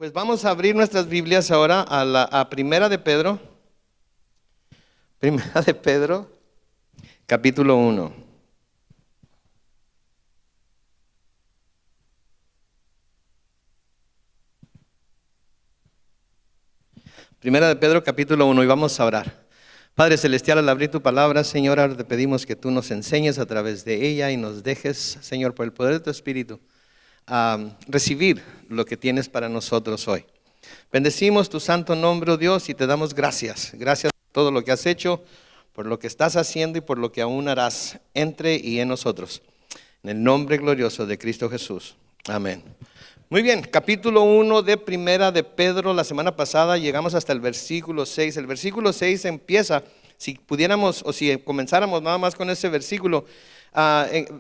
Pues vamos a abrir nuestras Biblias ahora a Primera de Pedro. Primera de Pedro, capítulo 1. Primera de Pedro, capítulo 1, y vamos a orar. Padre Celestial, al abrir tu palabra, Señor, ahora te pedimos que tú nos enseñes a través de ella y nos dejes, Señor, por el poder de tu Espíritu, a recibir lo que tienes para nosotros hoy. Bendecimos tu santo nombre, oh Dios, y te damos gracias. Gracias por todo lo que has hecho, por lo que estás haciendo y por lo que aún harás entre y en nosotros. En el nombre glorioso de Cristo Jesús. Amén. Muy bien, capítulo 1 de Primera de Pedro. La semana pasada llegamos hasta el versículo 6. El versículo 6 empieza, si pudiéramos o si comenzáramos nada más con ese versículo,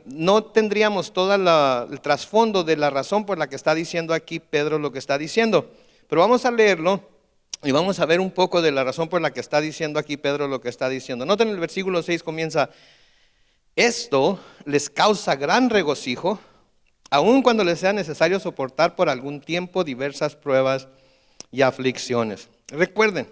no tendríamos todo el trasfondo de la razón por la que está diciendo aquí Pedro lo que está diciendo. Pero vamos a leerlo y vamos a ver un poco de la razón por la que está diciendo aquí Pedro lo que está diciendo. Noten, el versículo 6 comienza: esto les causa gran regocijo, aun cuando les sea necesario soportar por algún tiempo diversas pruebas y aflicciones. Recuerden,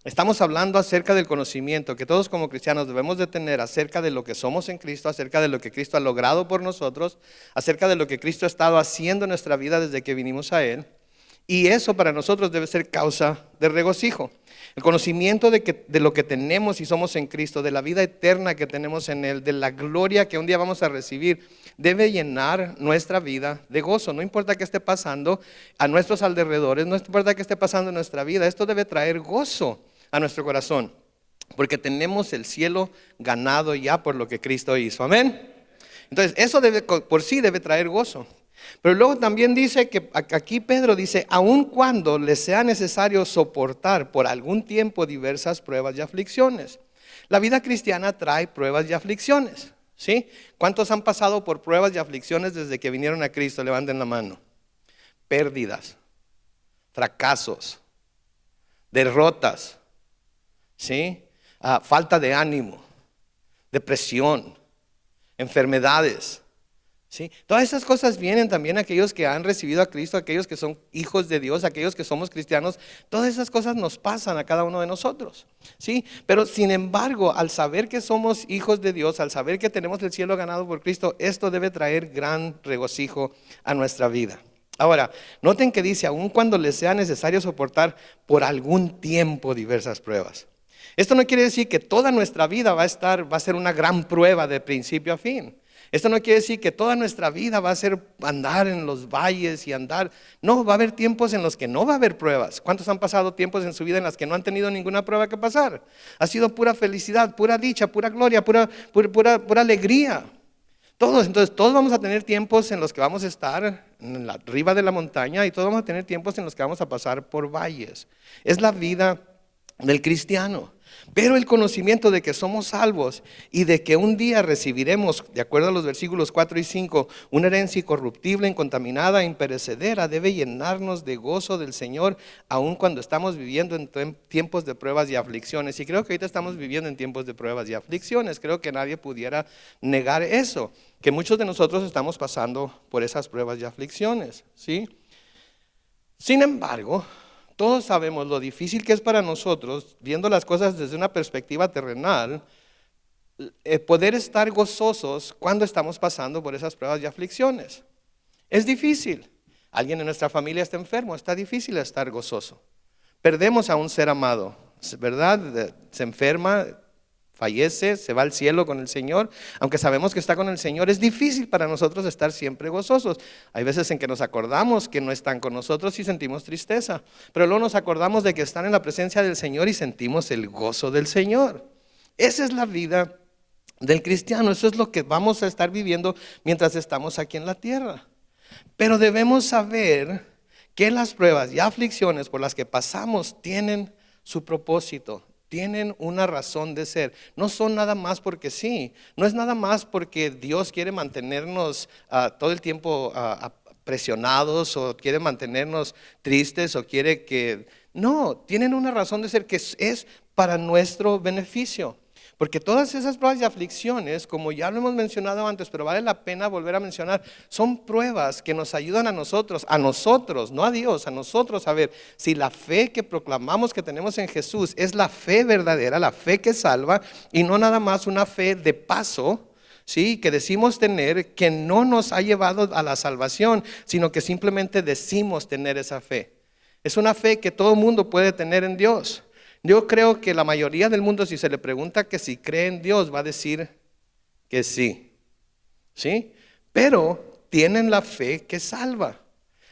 estamos hablando acerca del conocimiento que todos como cristianos debemos de tener acerca de lo que somos en Cristo, acerca de lo que Cristo ha logrado por nosotros, acerca de lo que Cristo ha estado haciendo en nuestra vida desde que vinimos a Él. Y eso para nosotros debe ser causa de regocijo. El conocimiento de lo que tenemos y somos en Cristo, de la vida eterna que tenemos en Él, de la gloria que un día vamos a recibir, debe llenar nuestra vida de gozo. No importa qué esté pasando a nuestros alrededores, no importa qué esté pasando en nuestra vida, esto debe traer gozo a nuestro corazón, porque tenemos el cielo ganado ya por lo que Cristo hizo. Amén. Entonces eso por sí debe traer gozo. Pero luego también dice que aquí Pedro dice, aun cuando les sea necesario soportar por algún tiempo diversas pruebas y aflicciones. La vida cristiana trae pruebas y aflicciones, ¿sí? ¿Cuántos han pasado por pruebas y aflicciones desde que vinieron a Cristo? Levanten la mano. Pérdidas, fracasos, derrotas, ¿sí? Falta de ánimo, depresión, enfermedades. ¿Sí? Todas esas cosas vienen también a aquellos que han recibido a Cristo, a aquellos que son hijos de Dios, a aquellos que somos cristianos. Todas esas cosas nos pasan a cada uno de nosotros, ¿sí? Pero sin embargo, al saber que somos hijos de Dios, al saber que tenemos el cielo ganado por Cristo, esto debe traer gran regocijo a nuestra vida. Ahora, noten que dice, aun cuando les sea necesario soportar por algún tiempo diversas pruebas. Esto no quiere decir que toda nuestra vida va a ser una gran prueba de principio a fin. Esto no quiere decir que toda nuestra vida va a ser andar en los valles y andar. No, va a haber tiempos en los que no va a haber pruebas. ¿Cuántos han pasado tiempos en su vida en las que no han tenido ninguna prueba que pasar? Ha sido pura felicidad, pura dicha, pura gloria, pura alegría. Entonces todos vamos a tener tiempos en los que vamos a estar arriba de la montaña y todos vamos a tener tiempos en los que vamos a pasar por valles. Es la vida del cristiano. Pero el conocimiento de que somos salvos y de que un día recibiremos, de acuerdo a los versículos 4 y 5, una herencia incorruptible, incontaminada, imperecedera, debe llenarnos de gozo del Señor, aun cuando estamos viviendo en tiempos de pruebas y aflicciones. Y creo que ahorita estamos viviendo en tiempos de pruebas y aflicciones. Creo que nadie pudiera negar eso, que muchos de nosotros estamos pasando por esas pruebas y aflicciones, ¿sí? Sin embargo, todos sabemos lo difícil que es para nosotros, viendo las cosas desde una perspectiva terrenal, poder estar gozosos cuando estamos pasando por esas pruebas y aflicciones. Es difícil. Alguien en nuestra familia está enfermo, está difícil estar gozoso. Perdemos a un ser amado, ¿verdad? Se enferma, fallece, se va al cielo con el Señor. Aunque sabemos que está con el Señor, es difícil para nosotros estar siempre gozosos. Hay veces en que nos acordamos que no están con nosotros y sentimos tristeza, pero luego nos acordamos de que están en la presencia del Señor y sentimos el gozo del Señor. Esa es la vida del cristiano. Eso es lo que vamos a estar viviendo mientras estamos aquí en la tierra. Pero debemos saber que las pruebas y aflicciones por las que pasamos tienen su propósito, tienen una razón de ser. No son nada más porque sí. No es nada más porque Dios quiere mantenernos todo el tiempo presionados o quiere mantenernos tristes o quiere que... No, tienen una razón de ser que es para nuestro beneficio. Porque todas esas pruebas y aflicciones, como ya lo hemos mencionado antes, pero vale la pena volver a mencionar, son pruebas que nos ayudan a nosotros, no a Dios, a nosotros a ver si la fe que proclamamos que tenemos en Jesús es la fe verdadera, la fe que salva y no nada más una fe de paso, ¿sí? Que decimos tener, que no nos ha llevado a la salvación, sino que simplemente decimos tener esa fe. Es una fe que todo mundo puede tener en Dios. Yo creo que la mayoría del mundo, si se le pregunta que si cree en Dios, va a decir que sí, ¿sí? Pero tienen la fe que salva.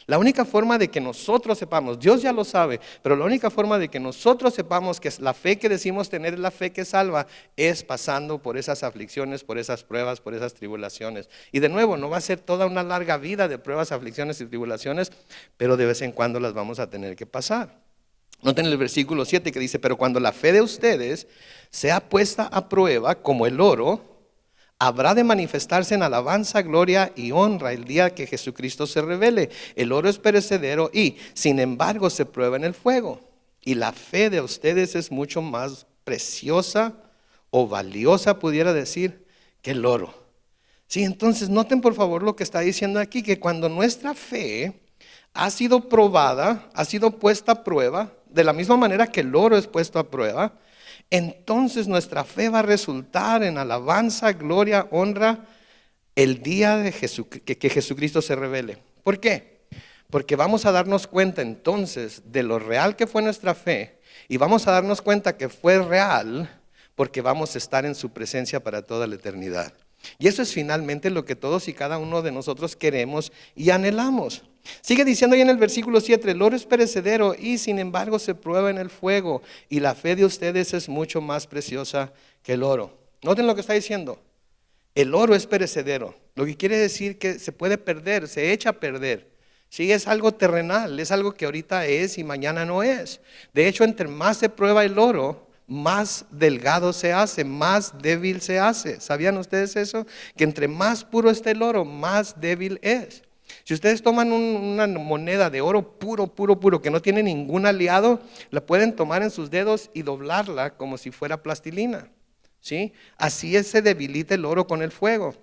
La única forma de que nosotros sepamos, Dios ya lo sabe, pero la única forma de que nosotros sepamos que la fe que decimos tener es la fe que salva, es pasando por esas aflicciones, por esas pruebas, por esas tribulaciones. Y de nuevo, no va a ser toda una larga vida de pruebas, aflicciones y tribulaciones, pero de vez en cuando las vamos a tener que pasar. Noten el versículo 7 que dice, pero cuando la fe de ustedes sea puesta a prueba como el oro, habrá de manifestarse en alabanza, gloria y honra el día que Jesucristo se revele. El oro es perecedero y, sin embargo, se prueba en el fuego. Y la fe de ustedes es mucho más preciosa o valiosa, pudiera decir, que el oro. Sí, entonces noten por favor lo que está diciendo aquí, que cuando nuestra fe ha sido probada, ha sido puesta a prueba, de la misma manera que el oro es puesto a prueba, entonces nuestra fe va a resultar en alabanza, gloria, honra, el día de que Jesucristo se revele. ¿Por qué? Porque vamos a darnos cuenta entonces de lo real que fue nuestra fe y vamos a darnos cuenta que fue real porque vamos a estar en su presencia para toda la eternidad. Y eso es finalmente lo que todos y cada uno de nosotros queremos y anhelamos. Sigue diciendo ahí en el versículo 7, el oro es perecedero y sin embargo se prueba en el fuego y la fe de ustedes es mucho más preciosa que el oro. Noten lo que está diciendo, el oro es perecedero, lo que quiere decir que se puede perder, se echa a perder. Sí, es algo terrenal, es algo que ahorita es y mañana no es. De hecho, entre más se prueba el oro, más delgado se hace, más débil se hace. ¿Sabían ustedes eso? Que entre más puro esté el oro, más débil es. Si ustedes toman una moneda de oro puro, que no tiene ningún aliado, la pueden tomar en sus dedos y doblarla como si fuera plastilina, ¿sí? Así se debilita el oro con el fuego.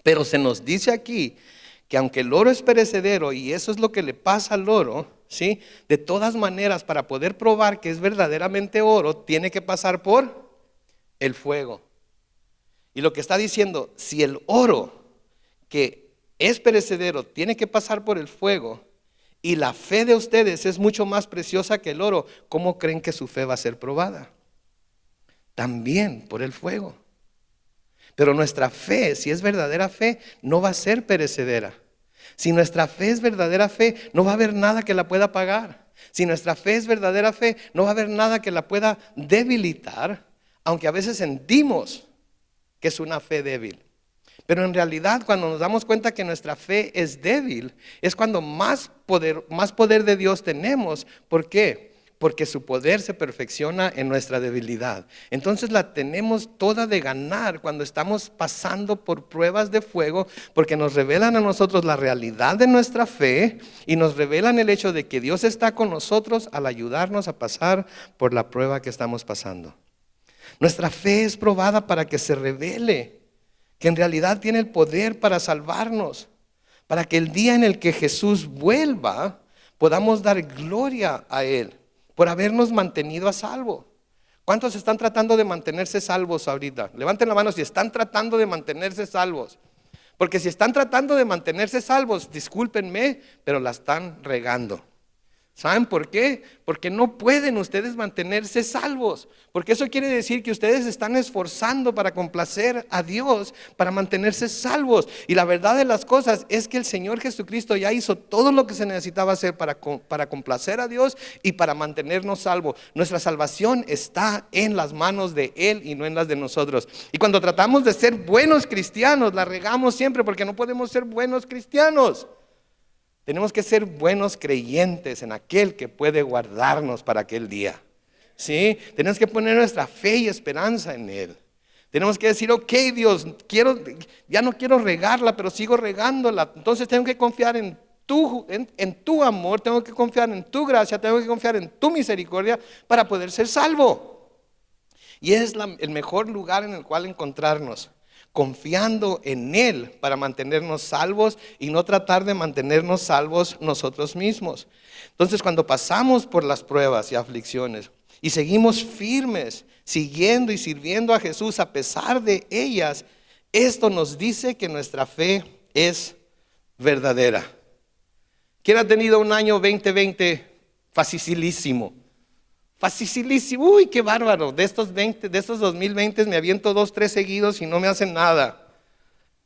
Pero se nos dice aquí que aunque el oro es perecedero y eso es lo que le pasa al oro, ¿sí? De todas maneras, para poder probar que es verdaderamente oro, tiene que pasar por el fuego. Y lo que está diciendo, si el oro que es perecedero tiene que pasar por el fuego y la fe de ustedes es mucho más preciosa que el oro, ¿cómo creen que su fe va a ser probada? También por el fuego. Pero nuestra fe, si es verdadera fe, no va a ser perecedera. Si nuestra fe es verdadera fe, no va a haber nada que la pueda apagar. Si nuestra fe es verdadera fe, no va a haber nada que la pueda debilitar, aunque a veces sentimos que es una fe débil. Pero en realidad, cuando nos damos cuenta que nuestra fe es débil, es cuando más poder de Dios tenemos. ¿Por qué? Porque su poder se perfecciona en nuestra debilidad. Entonces la tenemos toda de ganar cuando estamos pasando por pruebas de fuego, porque nos revelan a nosotros la realidad de nuestra fe y nos revelan el hecho de que Dios está con nosotros al ayudarnos a pasar por la prueba que estamos pasando. Nuestra fe es probada para que se revele que en realidad tiene el poder para salvarnos, para que el día en el que Jesús vuelva podamos dar gloria a Él por habernos mantenido a salvo. ¿Cuántos están tratando de mantenerse salvos ahorita? Levanten la mano si están tratando de mantenerse salvos. Porque si están tratando de mantenerse salvos, discúlpenme, pero la están regando. ¿Saben por qué? Porque no pueden ustedes mantenerse salvos. Porque eso quiere decir que ustedes están esforzando para complacer a Dios, para mantenerse salvos. Y la verdad de las cosas es que el Señor Jesucristo ya hizo todo lo que se necesitaba hacer para complacer a Dios y para mantenernos salvos. Nuestra salvación está en las manos de Él y no en las de nosotros. Y cuando tratamos de ser buenos cristianos, la regamos siempre porque no podemos ser buenos cristianos. Tenemos que ser buenos creyentes en aquel que puede guardarnos para aquel día. ¿Sí? Tenemos que poner nuestra fe y esperanza en Él. Tenemos que decir, ok Dios, ya no quiero regarla, pero sigo regándola. Entonces tengo que confiar en tu amor, tengo que confiar en tu gracia, tengo que confiar en tu misericordia para poder ser salvo. Y es el mejor lugar en el cual encontrarnos, confiando en Él para mantenernos salvos y no tratar de mantenernos salvos nosotros mismos. Entonces, cuando pasamos por las pruebas y aflicciones y seguimos firmes, siguiendo y sirviendo a Jesús a pesar de ellas, esto nos dice que nuestra fe es verdadera. ¿Quién ha tenido un año 2020 facilísimo? Facilísimo, uy, qué bárbaro. De estos 2020 me aviento 2, 3 seguidos y no me hacen nada.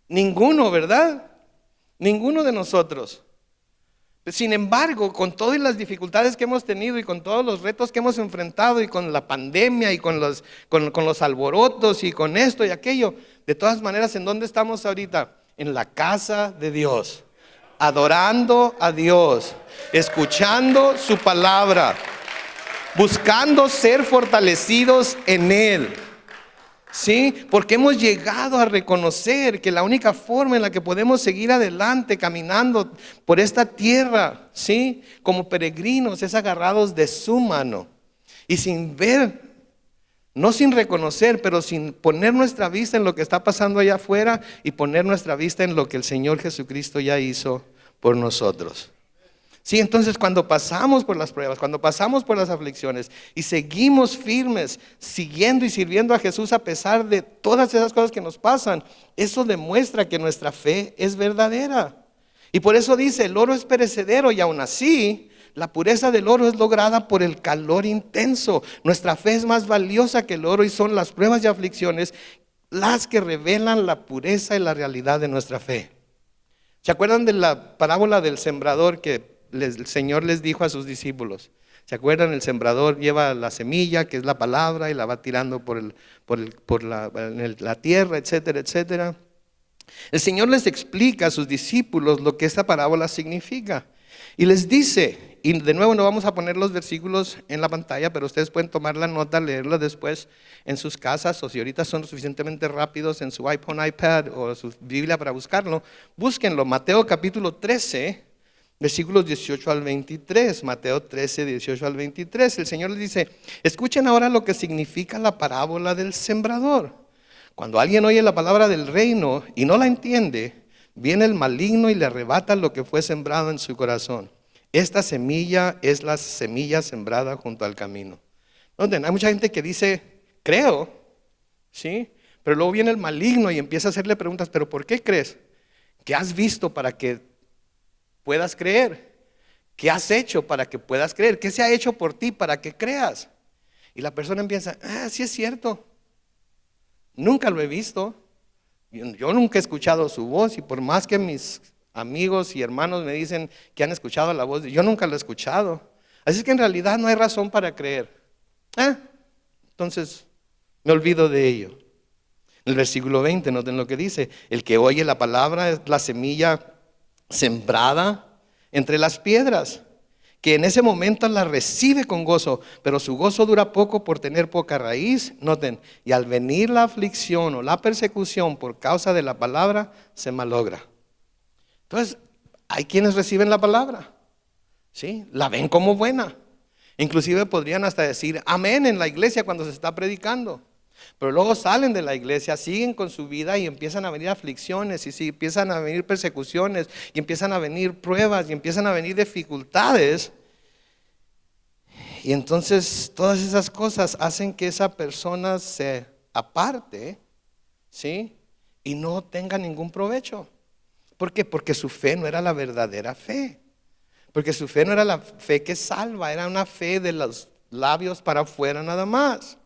Ninguno, ¿verdad? Ninguno de nosotros. Sin embargo, con todas las dificultades que hemos tenido y con todos los retos que hemos enfrentado y con la pandemia y con los alborotos y con esto y aquello, de todas maneras, ¿en dónde estamos ahorita? En la casa de Dios, adorando a Dios, escuchando su palabra, buscando ser fortalecidos en Él. ¿Sí? Porque hemos llegado a reconocer que la única forma en la que podemos seguir adelante caminando por esta tierra, ¿sí?, como peregrinos, es agarrados de su mano y sin ver, no sin reconocer, pero sin poner nuestra vista en lo que está pasando allá afuera y poner nuestra vista en lo que el Señor Jesucristo ya hizo por nosotros. Sí, entonces cuando pasamos por las pruebas, cuando pasamos por las aflicciones y seguimos firmes, siguiendo y sirviendo a Jesús a pesar de todas esas cosas que nos pasan, eso demuestra que nuestra fe es verdadera. Y por eso dice, el oro es perecedero y aún así, la pureza del oro es lograda por el calor intenso. Nuestra fe es más valiosa que el oro y son las pruebas y aflicciones las que revelan la pureza y la realidad de nuestra fe. ¿Se acuerdan de la parábola del sembrador que el Señor les dijo a sus discípulos? ¿Se acuerdan? El sembrador lleva la semilla, que es la palabra, y la va tirando por la tierra, etcétera, etcétera. El Señor les explica a sus discípulos lo que esta parábola significa. Y les dice, y de nuevo no vamos a poner los versículos en la pantalla, pero ustedes pueden tomar la nota, leerla después en sus casas, o si ahorita son suficientemente rápidos en su iPhone, iPad o su Biblia para buscarlo, búsquenlo. Mateo capítulo 13, versículos 18 al 23, Mateo 13, 18 al 23. El Señor les dice, escuchen ahora lo que significa la parábola del sembrador. Cuando alguien oye la palabra del reino y no la entiende, viene el maligno y le arrebata lo que fue sembrado en su corazón. Esta semilla es la semilla sembrada junto al camino. Noten, hay mucha gente que dice, creo, ¿sí? Pero luego viene el maligno y empieza a hacerle preguntas, ¿pero por qué crees? ¿Qué has visto para que puedas creer? ¿Qué has hecho para que puedas creer? ¿Qué se ha hecho por ti para que creas? Y la persona empieza, sí es cierto, nunca lo he visto, yo nunca he escuchado su voz, y por más que mis amigos y hermanos me dicen que han escuchado la voz, yo nunca lo he escuchado. Así es que en realidad no hay razón para creer. Entonces me olvido de ello. En el versículo 20, noten lo que dice, el que oye la palabra es la semilla sembrada entre las piedras, que en ese momento la recibe con gozo, pero su gozo dura poco por tener poca raíz. Noten, y al venir la aflicción o la persecución por causa de la palabra, se malogra. Entonces, hay quienes reciben la palabra, ¿sí? La ven como buena. Inclusive podrían hasta decir amén en la iglesia cuando se está predicando. Pero luego salen de la iglesia, siguen con su vida y empiezan a venir aflicciones y empiezan a venir persecuciones y empiezan a venir pruebas y empiezan a venir dificultades. Y entonces todas esas cosas hacen que esa persona se aparte, ¿sí? Y no tenga ningún provecho. ¿Por qué? Porque su fe no era la verdadera fe. Porque su fe no era la fe que salva, era una fe de los labios para afuera nada más.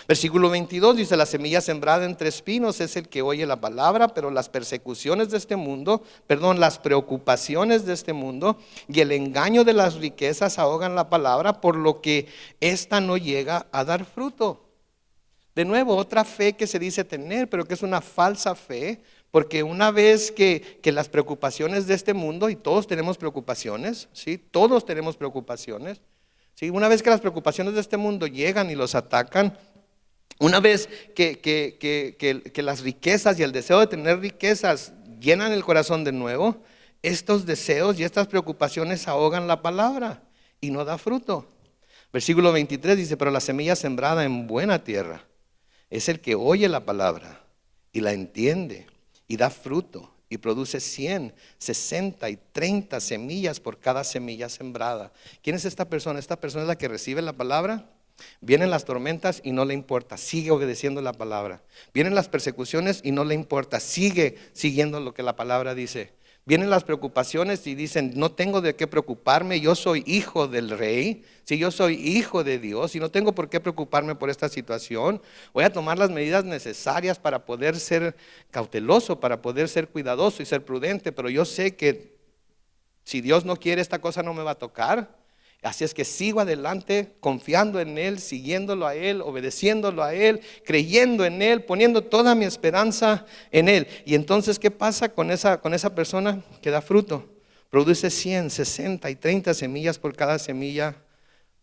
Versículo 22 dice, la semilla sembrada entre espinos es el que oye la palabra, pero las persecuciones de este mundo, las preocupaciones de este mundo y el engaño de las riquezas ahogan la palabra, por lo que ésta no llega a dar fruto. De nuevo, otra fe que se dice tener, pero que es una falsa fe, porque una vez que las preocupaciones de este mundo, y todos tenemos preocupaciones, ¿sí? Todos tenemos preocupaciones, ¿sí? Una vez que las preocupaciones de este mundo llegan y los atacan, una vez que las riquezas y el deseo de tener riquezas llenan el corazón de nuevo, estos deseos y estas preocupaciones ahogan la palabra y no da fruto. Versículo 23 dice, pero la semilla sembrada en buena tierra es el que oye la palabra y la entiende y da fruto y produce 100, 60 y 30 semillas por cada semilla sembrada. ¿Quién es esta persona? Esta persona es la que recibe la palabra. Vienen las tormentas y no le importa, sigue obedeciendo la palabra. Vienen las persecuciones y no le importa, sigue siguiendo lo que la palabra dice. Vienen las preocupaciones y dicen, no tengo de qué preocuparme, yo soy hijo del rey, si yo soy hijo de Dios y no tengo por qué preocuparme por esta situación, voy a tomar las medidas necesarias para poder ser cauteloso, para poder ser cuidadoso y ser prudente, pero yo sé que si Dios no quiere, esta cosa no me va a tocar. Así es que sigo adelante, confiando en Él, siguiéndolo a Él, obedeciéndolo a Él, creyendo en Él, poniendo toda mi esperanza en Él. Y entonces, ¿qué pasa con esa persona que da fruto? Produce 100, 60 y 30 semillas por cada semilla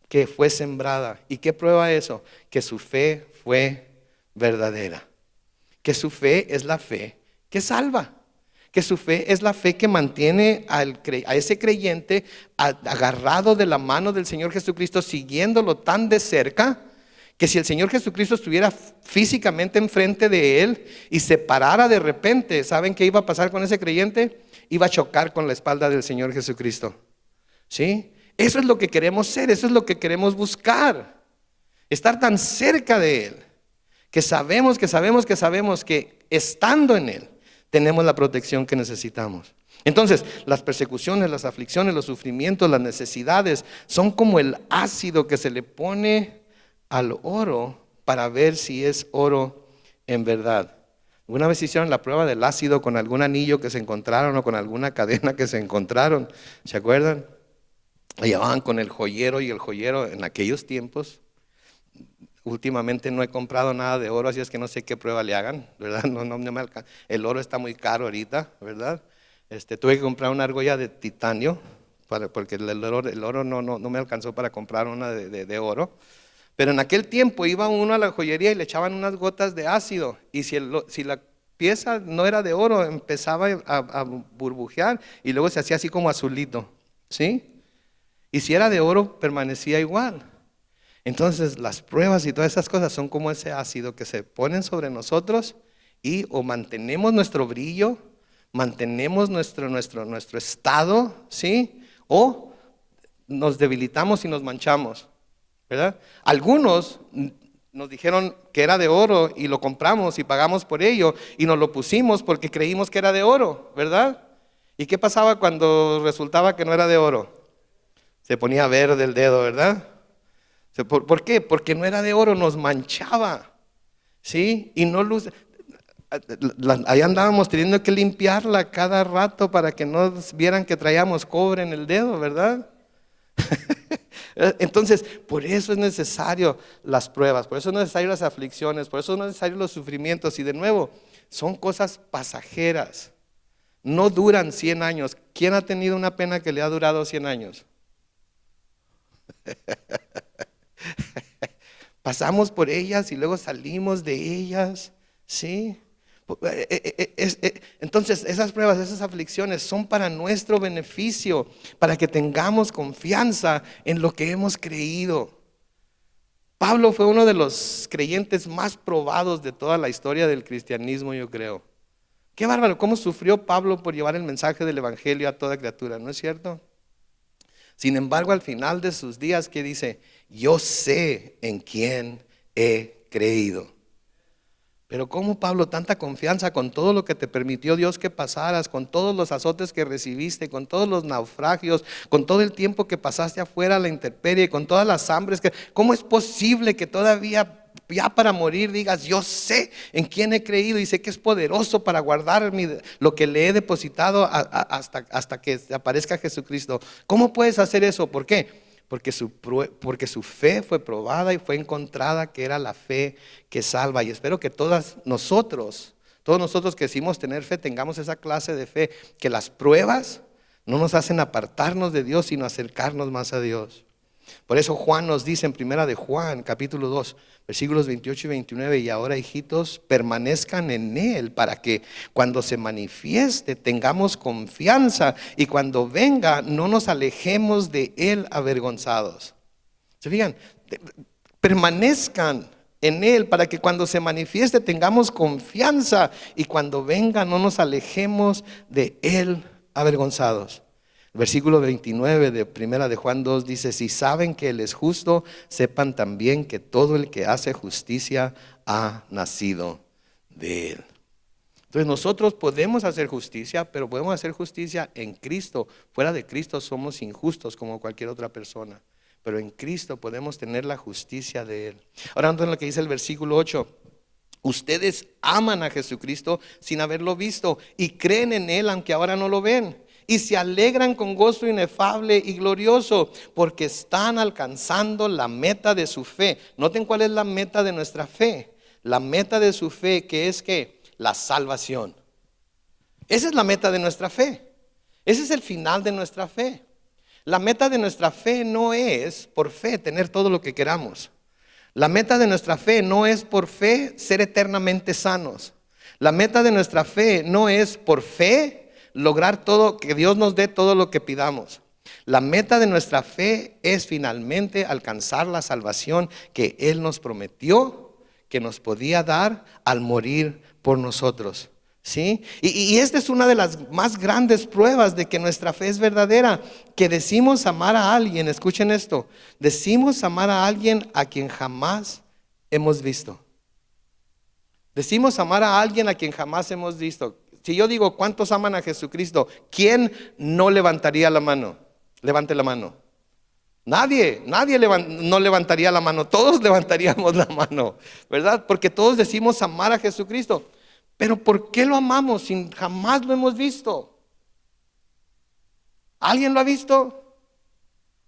que fue sembrada. ¿Y qué prueba eso? Que su fe fue verdadera. Que su fe es la fe que salva. Que su fe es la fe que mantiene a ese creyente agarrado de la mano del Señor Jesucristo, siguiéndolo tan de cerca, que si el Señor Jesucristo estuviera físicamente enfrente de él y se parara de repente, ¿saben qué iba a pasar con ese creyente? Iba a chocar con la espalda del Señor Jesucristo. ¿Sí? Eso es lo que queremos ser, eso es lo que queremos buscar. Estar tan cerca de Él, que sabemos que estando en Él, tenemos la protección que necesitamos. Entonces, las persecuciones, las aflicciones, los sufrimientos, las necesidades son como el ácido que se le pone al oro para ver si es oro en verdad. ¿Alguna vez hicieron la prueba del ácido con algún anillo que se encontraron o con alguna cadena que se encontraron? ¿Se acuerdan? La llevaban con el joyero y el joyero en aquellos tiempos. Últimamente no he comprado nada de oro, así es que no sé qué prueba le hagan, ¿verdad? No me alcanza. El oro está muy caro ahorita, ¿verdad? Tuve que comprar una argolla de titanio, porque el oro no me alcanzó para comprar una de oro. Pero en aquel tiempo iba uno a la joyería y le echaban unas gotas de ácido, y si la pieza no era de oro, empezaba a burbujear y luego se hacía así como azulito, ¿sí? Y si era de oro, permanecía igual. Entonces las pruebas y todas esas cosas son como ese ácido que se ponen sobre nosotros y o mantenemos nuestro brillo, mantenemos nuestro estado, ¿sí? O nos debilitamos y nos manchamos, ¿verdad? Algunos nos dijeron que era de oro y lo compramos y pagamos por ello y nos lo pusimos porque creímos que era de oro, ¿verdad? ¿Y qué pasaba cuando resultaba que no era de oro? Se ponía verde el dedo, ¿verdad? ¿Por qué? Porque no era de oro, nos manchaba, ¿sí? Y no luce. Ahí andábamos teniendo que limpiarla cada rato para que no vieran que traíamos cobre en el dedo, ¿verdad? Entonces, por eso es necesario las pruebas, por eso es necesario las aflicciones, por eso es necesario los sufrimientos. Y de nuevo, son cosas pasajeras, no duran 100 años. ¿Quién ha tenido una pena que le ha durado 100 años? Pasamos por ellas y luego salimos de ellas, ¿sí? Entonces esas pruebas, esas aflicciones son para nuestro beneficio, para que tengamos confianza en lo que hemos creído. Pablo fue uno de los creyentes más probados de toda la historia del cristianismo, yo creo. Qué bárbaro, cómo sufrió Pablo por llevar el mensaje del evangelio a toda criatura, ¿no es cierto? Sin embargo, al final de sus días, ¿qué dice? Yo sé en quién he creído. Pero ¿cómo, Pablo, tanta confianza con todo lo que te permitió Dios que pasaras, con todos los azotes que recibiste, con todos los naufragios, con todo el tiempo que pasaste afuera a la intemperie, con todas las hambres? ¿Cómo es posible que todavía, ya para morir, digas, yo sé en quién he creído y sé que es poderoso para guardar lo que le he depositado hasta que aparezca Jesucristo? ¿Cómo puedes hacer eso? ¿Por qué? Porque su fe fue probada y fue encontrada que era la fe que salva. Y espero que todos nosotros que decimos tener fe, tengamos esa clase de fe, que las pruebas no nos hacen apartarnos de Dios, sino acercarnos más a Dios. Por eso Juan nos dice en primera de Juan, capítulo 2, versículos 28 y 29, y ahora, hijitos, permanezcan en Él, para que cuando se manifieste tengamos confianza, y cuando venga no nos alejemos de Él avergonzados. ¿Se fijan? Permanezcan, en Él, para que cuando se manifieste tengamos confianza y cuando venga no nos alejemos de Él avergonzados. El versículo 29 de Primera de Juan 2 dice: si saben que Él es justo, sepan también que todo el que hace justicia ha nacido de Él. Entonces nosotros podemos hacer justicia, pero podemos hacer justicia en Cristo. Fuera de Cristo somos injustos como cualquier otra persona, pero en Cristo podemos tener la justicia de Él. Ahora entonces lo que dice el versículo 8: ustedes aman a Jesucristo sin haberlo visto y creen en Él aunque ahora no lo ven. Y se alegran con gozo inefable y glorioso porque están alcanzando la meta de su fe. Noten cuál es la meta de nuestra fe. La meta de su fe, que es que la salvación. Esa es la meta de nuestra fe. Ese es el final de nuestra fe. La meta de nuestra fe no es por fe tener todo lo que queramos. La meta de nuestra fe no es por fe ser eternamente sanos. La meta de nuestra fe no es por fe lograr todo, que Dios nos dé todo lo que pidamos. La meta de nuestra fe es finalmente alcanzar la salvación que Él nos prometió que nos podía dar al morir por nosotros. ¿Sí? Y esta es una de las más grandes pruebas de que nuestra fe es verdadera, que decimos amar a alguien. Escuchen esto: decimos amar a alguien a quien jamás hemos visto. Decimos amar a alguien a quien jamás hemos visto. Si yo digo ¿cuántos aman a Jesucristo?, ¿quién no levantaría la mano? Levante la mano. Nadie no levantaría la mano. Todos levantaríamos la mano, ¿verdad? Porque todos decimos amar a Jesucristo. Pero ¿por qué lo amamos si jamás lo hemos visto? ¿Alguien lo ha visto?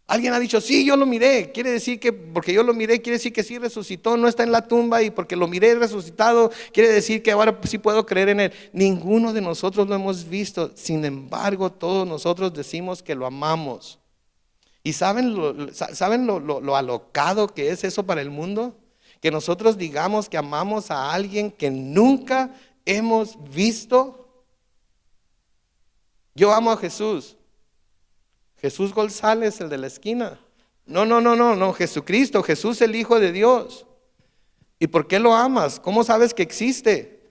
Alguien ha dicho: sí, yo lo miré. Quiere decir que porque yo lo miré, quiere decir que sí resucitó, no está en la tumba, y porque lo miré resucitado, quiere decir que ahora sí puedo creer en Él. Ninguno de nosotros lo hemos visto. Sin embargo, todos nosotros decimos que lo amamos. ¿Y saben lo alocado que es eso para el mundo? Que nosotros digamos que amamos a alguien que nunca hemos visto. Yo amo a Jesús. Jesús González, el de la esquina. No, Jesucristo, Jesús, el Hijo de Dios. ¿Y por qué lo amas? ¿Cómo sabes que existe?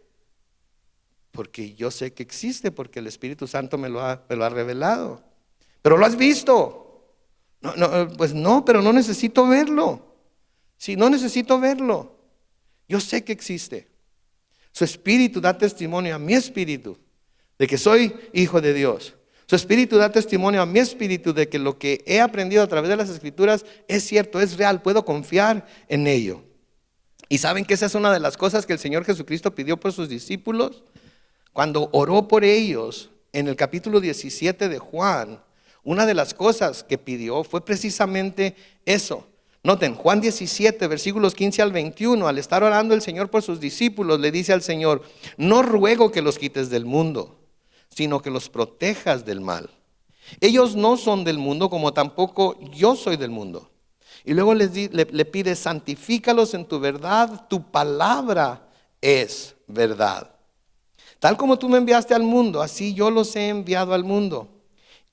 Porque yo sé que existe, porque el Espíritu Santo me lo ha revelado. Pero lo has visto. Pues no, pero no necesito verlo. Sí, no necesito verlo. Yo sé que existe. Su Espíritu da testimonio a mi espíritu de que soy hijo de Dios. Su Espíritu da testimonio a mi espíritu de que lo que he aprendido a través de las Escrituras es cierto, es real, puedo confiar en ello. Y saben que esa es una de las cosas que el Señor Jesucristo pidió por sus discípulos cuando oró por ellos en el capítulo 17 de Juan. Una de las cosas que pidió fue precisamente eso. Noten, Juan 17, versículos 15 al 21, al estar orando el Señor por sus discípulos, le dice al Señor: no ruego que los quites del mundo, sino que los protejas del mal. Ellos no son del mundo, como tampoco yo soy del mundo. Y luego le pide: santifícalos en tu verdad, tu palabra es verdad. Tal como tú me enviaste al mundo, así yo los he enviado al mundo.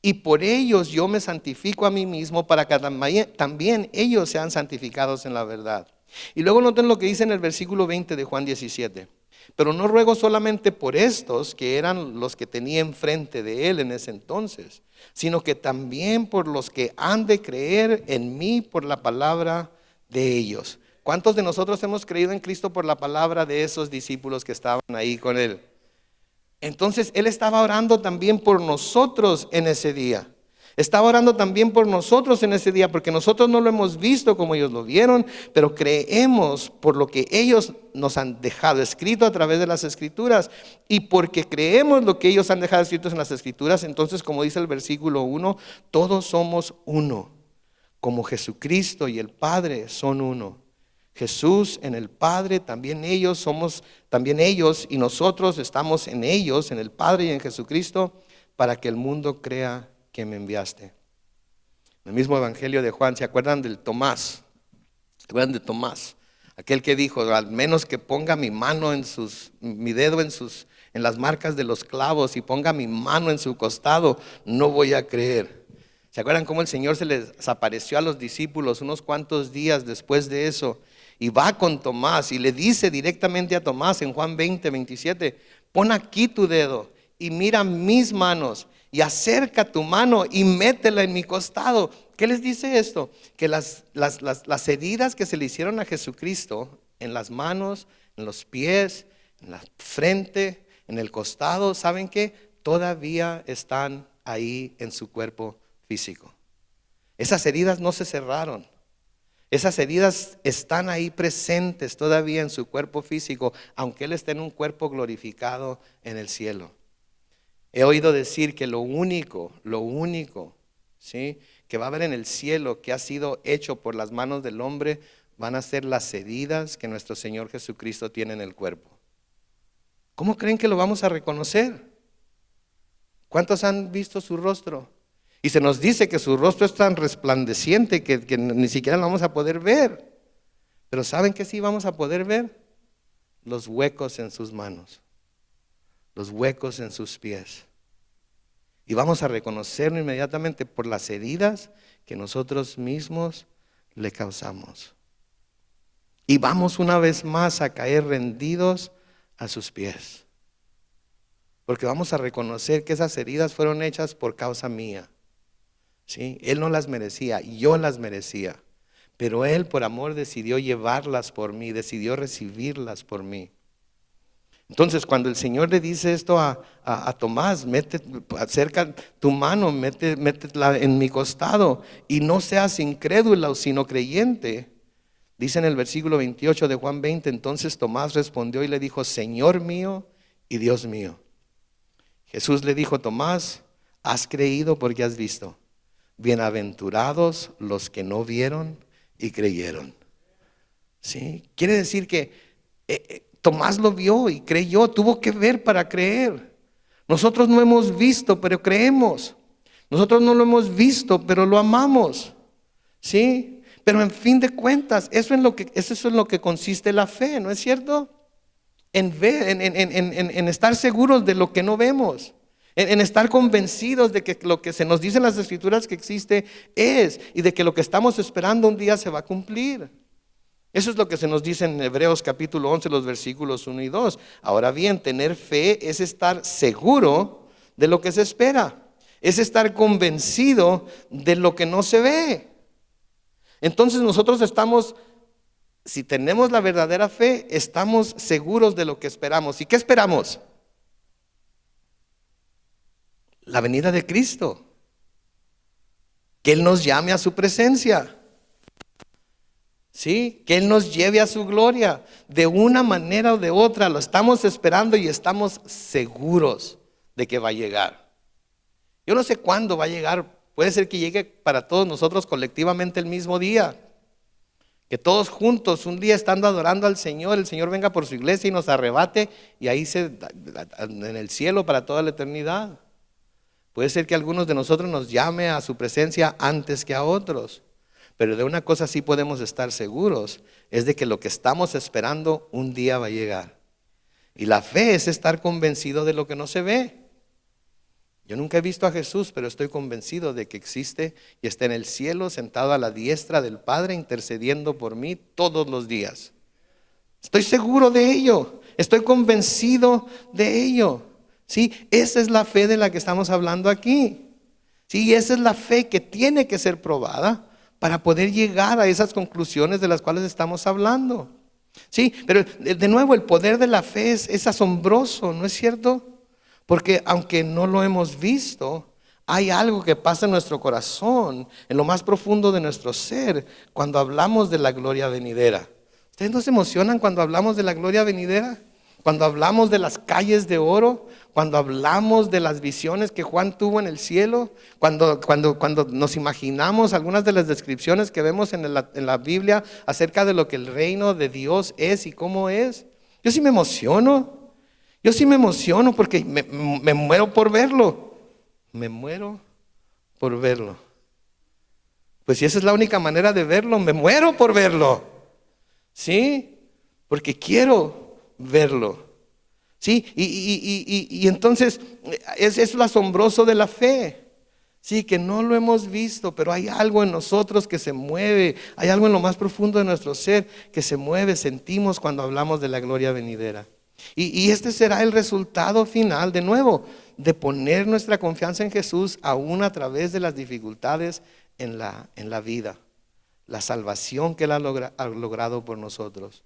Y por ellos yo me santifico a mí mismo, para que también ellos sean santificados en la verdad. Y luego noten lo que dice en el versículo 20 de Juan 17. Pero no ruego solamente por estos, que eran los que tenía enfrente de él en ese entonces, sino que también por los que han de creer en mí por la palabra de ellos. ¿Cuántos de nosotros hemos creído en Cristo por la palabra de esos discípulos que estaban ahí con él? Entonces Él estaba orando también por nosotros en ese día. Estaba orando también por nosotros en ese día, porque nosotros no lo hemos visto como ellos lo vieron, pero creemos por lo que ellos nos han dejado escrito a través de las Escrituras. Y porque creemos lo que ellos han dejado escrito en las Escrituras, entonces, como dice el versículo 1, todos somos uno, como Jesucristo y el Padre son uno. Jesús en el Padre, también ellos y nosotros estamos en ellos, en el Padre y en Jesucristo, para que el mundo crea que me enviaste. En el mismo evangelio de Juan, ¿se acuerdan del Tomás? ¿Se acuerdan de Tomás? Aquel que dijo: al menos que ponga mi mano mi dedo en las marcas de los clavos y ponga mi mano en su costado, no voy a creer. ¿Se acuerdan cómo el Señor se les apareció a los discípulos unos cuantos días después de eso? Y va con Tomás y le dice directamente a Tomás en Juan 20:27, pon aquí tu dedo y mira mis manos y acerca tu mano y métela en mi costado. ¿Qué les dice esto? Que las heridas que se le hicieron a Jesucristo en las manos, en los pies, en la frente, en el costado, ¿saben qué? Todavía están ahí en su cuerpo físico. Esas heridas no se cerraron. Esas heridas están ahí presentes todavía en su cuerpo físico, aunque Él esté en un cuerpo glorificado en el cielo. He oído decir que lo único, ¿sí?, que va a haber en el cielo que ha sido hecho por las manos del hombre, van a ser las heridas que nuestro Señor Jesucristo tiene en el cuerpo. ¿Cómo creen que lo vamos a reconocer? ¿Cuántos han visto su rostro? Y se nos dice que su rostro es tan resplandeciente que ni siquiera lo vamos a poder ver. Pero ¿saben qué sí vamos a poder ver? Los huecos en sus manos, los huecos en sus pies. Y vamos a reconocerlo inmediatamente por las heridas que nosotros mismos le causamos. Y vamos una vez más a caer rendidos a sus pies. Porque vamos a reconocer que esas heridas fueron hechas por causa mía. ¿Sí? Él no las merecía, yo las merecía. Pero Él por amor decidió llevarlas por mí, decidió recibirlas por mí. Entonces cuando el Señor le dice esto a Tomás, acerca tu mano, métela en mi costado y no seas incrédulo sino creyente. Dice en el versículo 28 de Juan 20, entonces Tomás respondió y le dijo, Señor mío y Dios mío. Jesús le dijo, Tomás, has creído porque has visto. Bienaventurados los que no vieron y creyeron. ¿Sí? Quiere decir que Tomás lo vio y creyó, tuvo que ver para creer. Nosotros no hemos visto, pero creemos. Nosotros no lo hemos visto, pero lo amamos. ¿Sí? Pero en fin de cuentas, eso es en lo que consiste la fe, ¿no es cierto? En estar seguros de lo que no vemos. En estar convencidos de que lo que se nos dice en las Escrituras que existe es, y de que lo que estamos esperando un día se va a cumplir. Eso es lo que se nos dice en Hebreos capítulo 11, los versículos 1 y 2. Ahora bien, tener fe es estar seguro de lo que se espera. Es estar convencido de lo que no se ve. Entonces nosotros estamos, si tenemos la verdadera fe, estamos seguros de lo que esperamos. ¿Y qué esperamos? La venida de Cristo. Que Él nos llame a su presencia. ¿Sí? Que Él nos lleve a su gloria. De una manera o de otra lo estamos esperando y estamos seguros de que va a llegar. Yo no sé cuándo va a llegar. Puede ser que llegue para todos nosotros colectivamente el mismo día. Que todos juntos, un día estando adorando al Señor, el Señor venga por su iglesia y nos arrebate y ahí en el cielo para toda la eternidad. Puede ser que algunos de nosotros nos llame a su presencia antes que a otros. Pero de una cosa sí podemos estar seguros, es de que lo que estamos esperando un día va a llegar. Y la fe es estar convencido de lo que no se ve. Yo nunca he visto a Jesús, pero estoy convencido de que existe y está en el cielo sentado a la diestra del Padre intercediendo por mí todos los días. Estoy seguro de ello, estoy convencido de ello. ¿Sí? Esa es la fe de la que estamos hablando aquí. ¿Sí? Esa es la fe que tiene que ser probada para poder llegar a esas conclusiones de las cuales estamos hablando. Sí, pero de nuevo el poder de la fe es asombroso, ¿no es cierto? Porque aunque no lo hemos visto, hay algo que pasa en nuestro corazón, en lo más profundo de nuestro ser, cuando hablamos de la gloria venidera. ¿Ustedes no se emocionan cuando hablamos de la gloria venidera? Cuando hablamos de las calles de oro, cuando hablamos de las visiones que Juan tuvo en el cielo, cuando nos imaginamos algunas de las descripciones que vemos en la Biblia acerca de lo que el reino de Dios es y cómo es. Yo sí me emociono porque me muero por verlo. Me muero por verlo. Pues si esa es la única manera de verlo, me muero por verlo. ¿Sí? Porque quiero verlo. ¿Sí? Y entonces es lo asombroso de la fe. Sí, que no lo hemos visto, pero hay algo en nosotros que se mueve, hay algo en lo más profundo de nuestro ser que se mueve, sentimos cuando hablamos de la gloria venidera. Y este será el resultado final, de nuevo, de poner nuestra confianza en Jesús aún a través de las dificultades en la vida, la salvación que Él ha logrado por nosotros.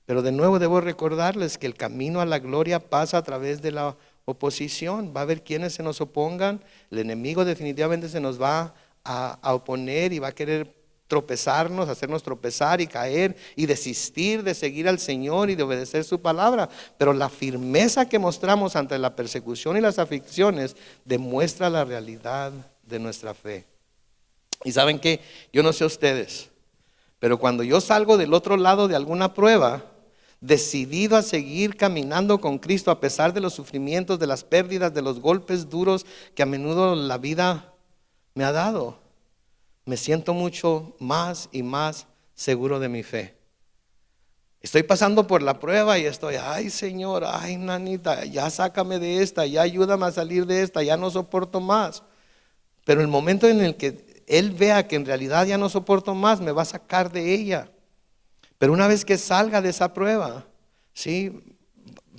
Pero de nuevo debo recordarles que el camino a la gloria pasa a través de la oposición. Va a haber quienes se nos opongan, el enemigo definitivamente se nos va a oponer y va a querer tropezarnos, hacernos tropezar y caer y desistir de seguir al Señor y de obedecer su palabra. Pero la firmeza que mostramos ante la persecución y las aflicciones demuestra la realidad de nuestra fe. Y saben que yo no sé ustedes, pero cuando yo salgo del otro lado de alguna prueba, decidido a seguir caminando con Cristo a pesar de los sufrimientos, de las pérdidas, de los golpes duros que a menudo la vida me ha dado, me siento mucho más y más seguro de mi fe. Estoy pasando por la prueba y estoy, ay Señor, ay nanita, ya sácame de esta, ya ayúdame a salir de esta, ya no soporto más. Pero el momento en el que Él vea que en realidad ya no soporto más, me va a sacar de ella. Pero una vez que salga de esa prueba, ¿sí?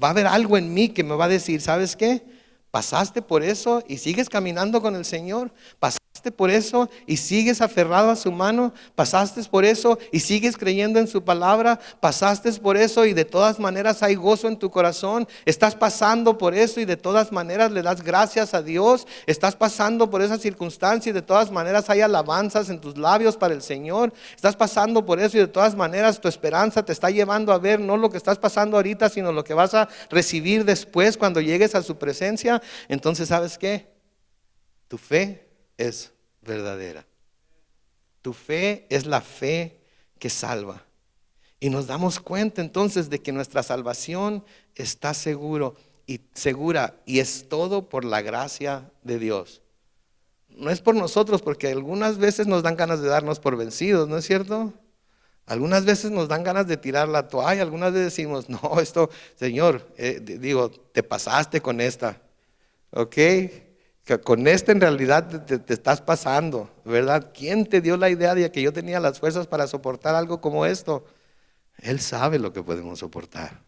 Va a haber algo en mí que me va a decir, ¿sabes qué? Pasaste por eso y sigues caminando con el Señor. Pasaste por eso y sigues aferrado a su mano. Pasaste por eso y sigues creyendo en su palabra. Pasaste por eso y de todas maneras hay gozo en tu corazón. Estás pasando por eso y de todas maneras le das gracias a Dios. Estás pasando por esa circunstancia y de todas maneras hay alabanzas en tus labios para el Señor. Estás pasando por eso y de todas maneras tu esperanza te está llevando a ver no lo que estás pasando ahorita, sino lo que vas a recibir después cuando llegues a su presencia. Entonces, ¿sabes qué? Tu fe es verdadera. Tu fe es la fe que salva. Y nos damos cuenta entonces de que nuestra salvación está segura y es todo por la gracia de Dios. No es por nosotros, porque algunas veces nos dan ganas de darnos por vencidos, ¿no es cierto? Algunas veces nos dan ganas de tirar la toalla, algunas veces decimos, no, esto, Señor, te pasaste con esta. Ok, que con esta en realidad te estás pasando, ¿verdad? ¿Quién te dio la idea de que yo tenía las fuerzas para soportar algo como esto? Él sabe lo que podemos soportar.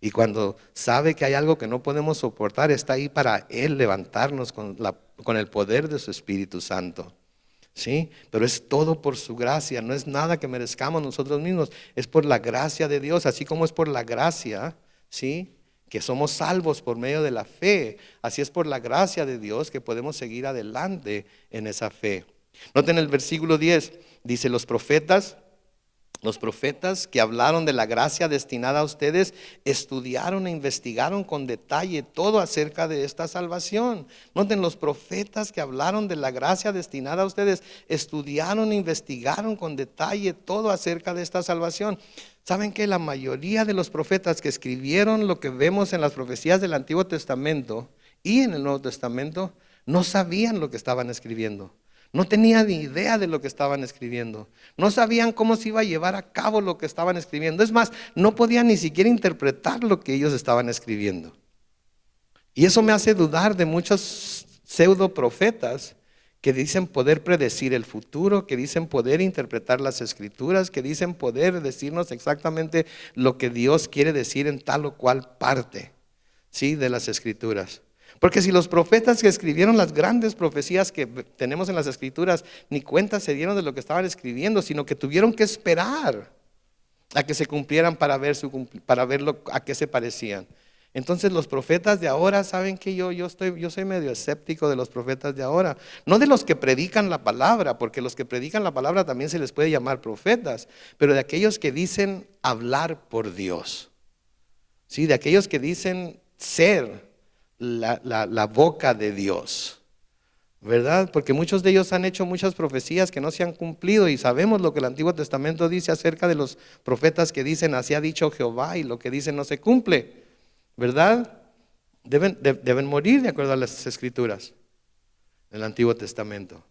Y cuando sabe que hay algo que no podemos soportar, está ahí para Él levantarnos con el poder de su Espíritu Santo. ¿Sí? Pero es todo por su gracia, no es nada que merezcamos nosotros mismos, es por la gracia de Dios, así como es por la gracia, ¿sí?, que somos salvos por medio de la fe, así es por la gracia de Dios que podemos seguir adelante en esa fe. Noten el versículo 10, dice los profetas que hablaron de la gracia destinada a ustedes estudiaron e investigaron con detalle todo acerca de esta salvación. Noten, los profetas que hablaron de la gracia destinada a ustedes estudiaron e investigaron con detalle todo acerca de esta salvación. ¿Saben que la mayoría de los profetas que escribieron lo que vemos en las profecías del Antiguo Testamento y en el Nuevo Testamento no sabían lo que estaban escribiendo? No tenían ni idea de lo que estaban escribiendo. No sabían cómo se iba a llevar a cabo lo que estaban escribiendo. Es más, no podían ni siquiera interpretar lo que ellos estaban escribiendo. Y eso me hace dudar de muchos pseudo profetas que dicen poder predecir el futuro, que dicen poder interpretar las escrituras, que dicen poder decirnos exactamente lo que Dios quiere decir en tal o cual parte, ¿sí?, de las escrituras. Porque si los profetas que escribieron las grandes profecías que tenemos en las escrituras ni cuenta se dieron de lo que estaban escribiendo, sino que tuvieron que esperar a que se cumplieran para ver a qué se parecían. Entonces los profetas de ahora, ¿saben que yo soy medio escéptico de los profetas de ahora? No de los que predican la palabra, porque los que predican la palabra también se les puede llamar profetas, pero de aquellos que dicen hablar por Dios, ¿sí? De aquellos que dicen ser la boca de Dios, ¿verdad? Porque muchos de ellos han hecho muchas profecías que no se han cumplido y sabemos lo que el Antiguo Testamento dice acerca de los profetas que dicen así ha dicho Jehová y lo que dicen no se cumple, ¿verdad? Deben morir de acuerdo a las escrituras del Antiguo Testamento,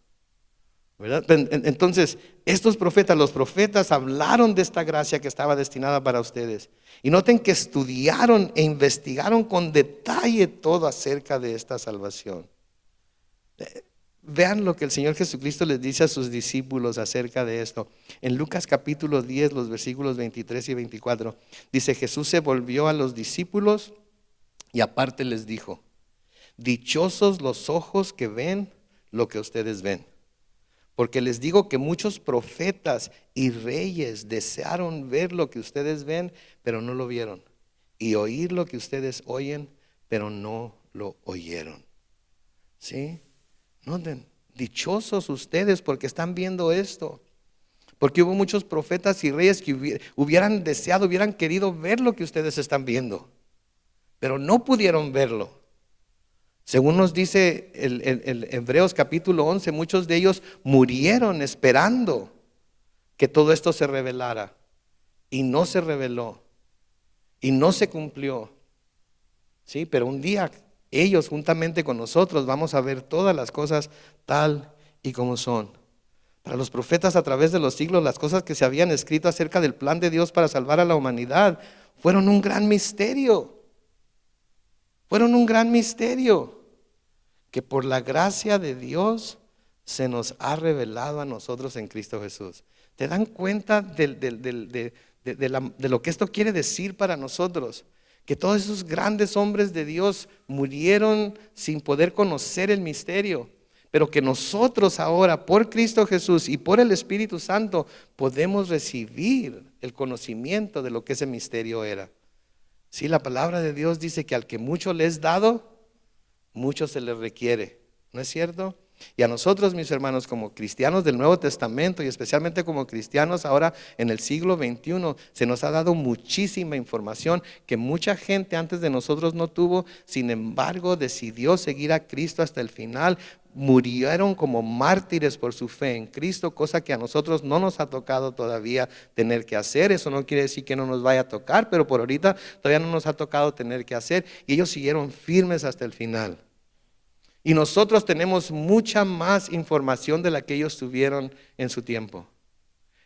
¿verdad? Entonces, los profetas hablaron de esta gracia que estaba destinada para ustedes. Y noten que estudiaron e investigaron con detalle todo acerca de esta salvación. Vean lo que el Señor Jesucristo les dice a sus discípulos acerca de esto. En Lucas capítulo 10, los versículos 23 y 24, dice: Jesús se volvió a los discípulos y aparte les dijo: dichosos los ojos que ven lo que ustedes ven. Porque les digo que muchos profetas y reyes desearon ver lo que ustedes ven, pero no lo vieron. Y oír lo que ustedes oyen, pero no lo oyeron. ¿Sí? Noten, dichosos ustedes porque están viendo esto. Porque hubo muchos profetas y reyes que hubieran deseado, hubieran querido ver lo que ustedes están viendo, pero no pudieron verlo. Según nos dice el Hebreos capítulo 11, muchos de ellos murieron esperando que todo esto se revelara. Y no se reveló. Y no se cumplió. Sí, pero un día ellos juntamente con nosotros vamos a ver todas las cosas tal y como son. Para los profetas a través de los siglos, las cosas que se habían escrito acerca del plan de Dios para salvar a la humanidad fueron un gran misterio. Fueron un gran misterio que por la gracia de Dios se nos ha revelado a nosotros en Cristo Jesús. ¿Te dan cuenta de lo que esto quiere decir para nosotros? Que todos esos grandes hombres de Dios murieron sin poder conocer el misterio, pero que nosotros ahora por Cristo Jesús y por el Espíritu Santo podemos recibir el conocimiento de lo que ese misterio era. Sí, la palabra de Dios dice que al que mucho le es dado, mucho se le requiere, ¿no es cierto? Y a nosotros, mis hermanos, como cristianos del Nuevo Testamento y especialmente como cristianos ahora en el siglo XXI, se nos ha dado muchísima información que mucha gente antes de nosotros no tuvo. Sin embargo, decidió seguir a Cristo hasta el final. Murieron como mártires por su fe en Cristo, cosa que a nosotros no nos ha tocado todavía tener que hacer. Eso no quiere decir que no nos vaya a tocar, pero por ahorita todavía no nos ha tocado tener que hacer. Y ellos siguieron firmes hasta el final. Y nosotros tenemos mucha más información de la que ellos tuvieron en su tiempo.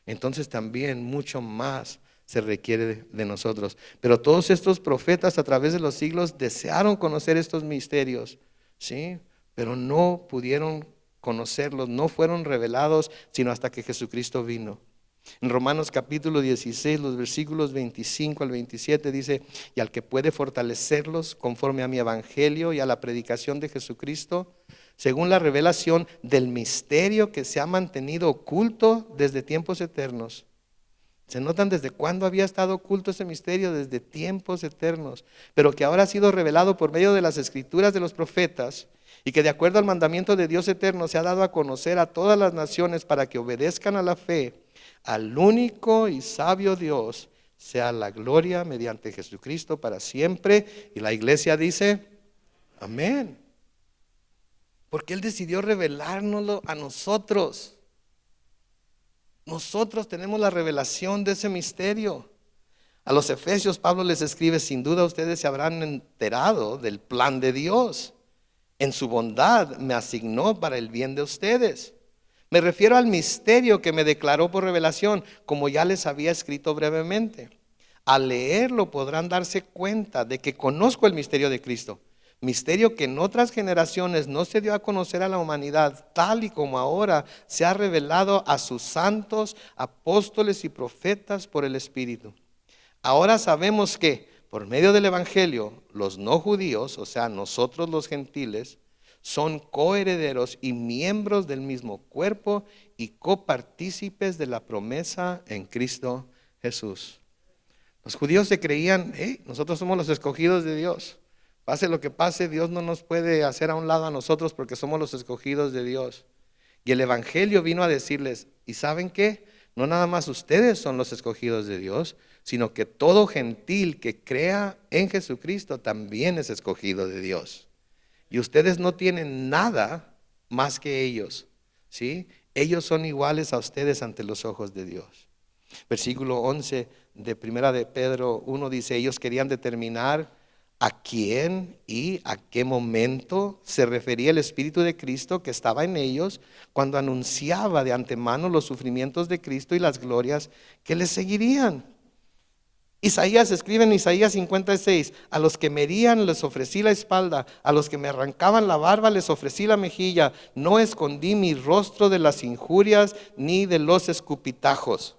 Entonces también mucho más se requiere de nosotros. Pero todos estos profetas a través de los siglos desearon conocer estos misterios, ¿sí? Pero no pudieron conocerlos, no fueron revelados sino hasta que Jesucristo vino. En Romanos capítulo 16, los versículos 25 al 27 dice: y al que puede fortalecerlos conforme a mi evangelio y a la predicación de Jesucristo, según la revelación del misterio que se ha mantenido oculto desde tiempos eternos. ¿Se notan desde cuándo había estado oculto ese misterio? Desde tiempos eternos, pero que ahora ha sido revelado por medio de las escrituras de los profetas, y que de acuerdo al mandamiento de Dios eterno se ha dado a conocer a todas las naciones para que obedezcan a la fe. Al único y sabio Dios sea la gloria mediante Jesucristo para siempre. Y la iglesia dice: amén. Porque Él decidió revelárnoslo a nosotros. Nosotros tenemos la revelación de ese misterio. A los Efesios Pablo les escribe: sin duda ustedes se habrán enterado del plan de Dios. En su bondad me asignó para el bien de ustedes. Me refiero al misterio que me declaró por revelación, como ya les había escrito brevemente. Al leerlo podrán darse cuenta de que conozco el misterio de Cristo, misterio que en otras generaciones no se dio a conocer a la humanidad, tal y como ahora se ha revelado a sus santos, apóstoles y profetas por el Espíritu. Ahora sabemos que por medio del Evangelio, los no judíos, o sea, nosotros los gentiles, son coherederos y miembros del mismo cuerpo y copartícipes de la promesa en Cristo Jesús. Los judíos se creían: nosotros somos los escogidos de Dios. Pase lo que pase, Dios no nos puede hacer a un lado a nosotros porque somos los escogidos de Dios. Y el Evangelio vino a decirles: ¿y saben qué? No nada más ustedes son los escogidos de Dios, sino que todo gentil que crea en Jesucristo también es escogido de Dios. Y ustedes no tienen nada más que ellos, ¿sí? Ellos son iguales a ustedes ante los ojos de Dios. Versículo 11 de Primera de Pedro 1 dice: ellos querían determinar a quién y a qué momento se refería el Espíritu de Cristo que estaba en ellos cuando anunciaba de antemano los sufrimientos de Cristo y las glorias que les seguirían. Isaías escribe en Isaías 56, a los que me herían les ofrecí la espalda, a los que me arrancaban la barba les ofrecí la mejilla, no escondí mi rostro de las injurias ni de los escupitajos.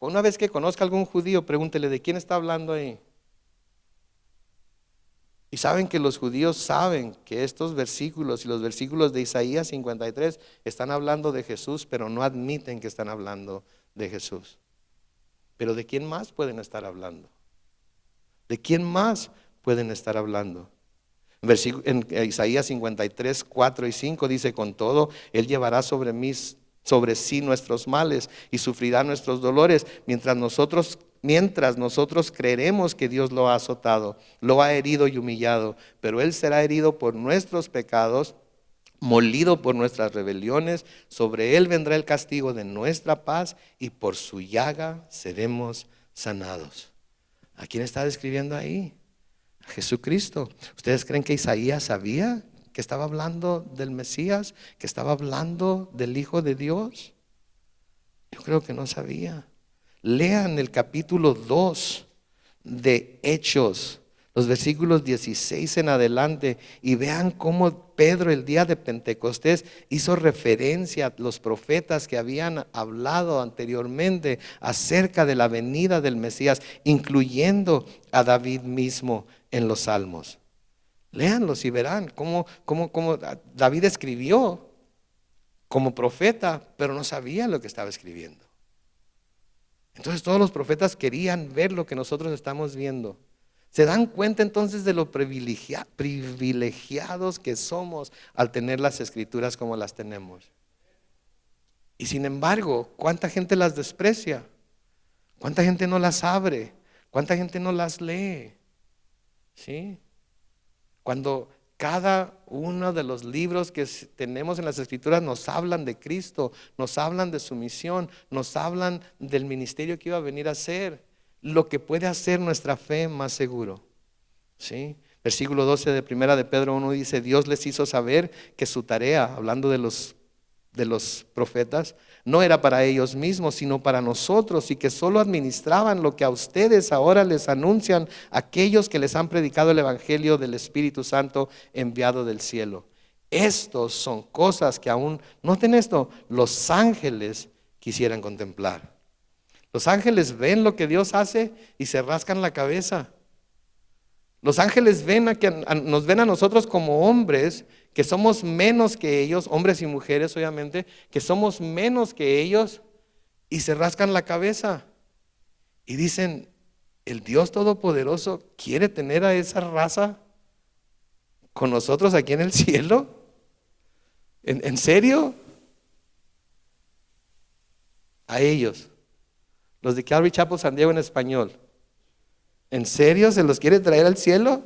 Una vez que conozca a algún judío, pregúntele de quién está hablando ahí. Y saben que los judíos saben que estos versículos y los versículos de Isaías 53 están hablando de Jesús, pero no admiten que están hablando de Jesús. Pero ¿de quién más pueden estar hablando? ¿De quién más pueden estar hablando? En Isaías 53, 4 y 5 dice: con todo, Él llevará sobre sí nuestros males y sufrirá nuestros dolores, mientras nosotros creeremos que Dios lo ha azotado, lo ha herido y humillado, pero Él será herido por nuestros pecados, molido por nuestras rebeliones, sobre Él vendrá el castigo de nuestra paz y por su llaga seremos sanados. ¿A quién está describiendo ahí? A Jesucristo. ¿Ustedes creen que Isaías sabía que estaba hablando del Mesías, que estaba hablando del Hijo de Dios? Yo creo que no sabía. Lean el capítulo 2 de Hechos, los versículos 16 en adelante, y vean cómo Pedro el día de Pentecostés hizo referencia a los profetas que habían hablado anteriormente acerca de la venida del Mesías, incluyendo a David mismo en los Salmos. Léanlos y verán cómo David escribió como profeta, pero no sabía lo que estaba escribiendo. Entonces todos los profetas querían ver lo que nosotros estamos viendo. ¿Se dan cuenta entonces de lo privilegiados que somos al tener las escrituras como las tenemos? Y sin embargo, ¿cuánta gente las desprecia? ¿Cuánta gente no las abre? ¿Cuánta gente no las lee? ¿Sí? Cuando cada uno de los libros que tenemos en las escrituras nos hablan de Cristo, nos hablan de su misión, nos hablan del ministerio que iba a venir a hacer, lo que puede hacer nuestra fe más seguro. ¿Sí? Versículo 12 de primera de Pedro 1 dice: Dios les hizo saber que su tarea, hablando de los profetas, no era para ellos mismos, sino para nosotros, y que solo administraban lo que a ustedes ahora les anuncian aquellos que les han predicado el evangelio del Espíritu Santo enviado del cielo. Estos son cosas que aún, noten esto, los ángeles quisieran contemplar. Los ángeles ven lo que Dios hace y se rascan la cabeza. Los ángeles nos ven a nosotros como hombres que somos menos que ellos, hombres y mujeres obviamente, que somos menos que ellos, y se rascan la cabeza y dicen: ¿el Dios Todopoderoso quiere tener a esa raza con nosotros aquí en el cielo? ¿En serio? A ellos, los de Calvary Chapel San Diego en español, ¿en serio se los quiere traer al cielo?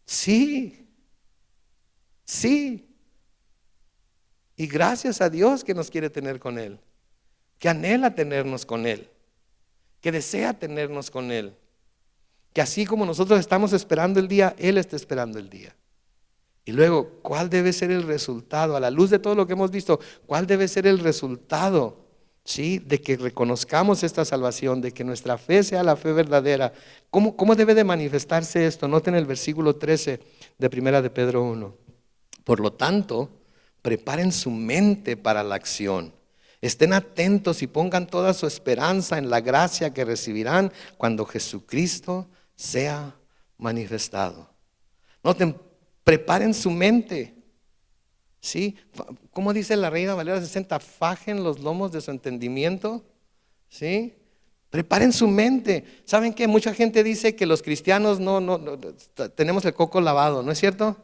Sí, sí. Y gracias a Dios que nos quiere tener con Él, que anhela tenernos con Él, que desea tenernos con Él, que así como nosotros estamos esperando el día, Él está esperando el día. Y luego, ¿cuál debe ser el resultado? A la luz de todo lo que hemos visto, ¿cuál debe ser el resultado? ¿Sí? De que reconozcamos esta salvación, de que nuestra fe sea la fe verdadera. ¿Cómo debe de manifestarse esto? Noten el versículo 13 de primera de Pedro 1. Por lo tanto, preparen su mente para la acción. Estén atentos y pongan toda su esperanza en la gracia que recibirán cuando Jesucristo sea manifestado. Noten, preparen su mente. ¿Sí? ¿Cómo dice la Reina Valera 60? Fajen los lomos de su entendimiento. ¿Sí? Preparen su mente. ¿Saben qué? Mucha gente dice que los cristianos no tenemos el coco lavado, ¿no es cierto?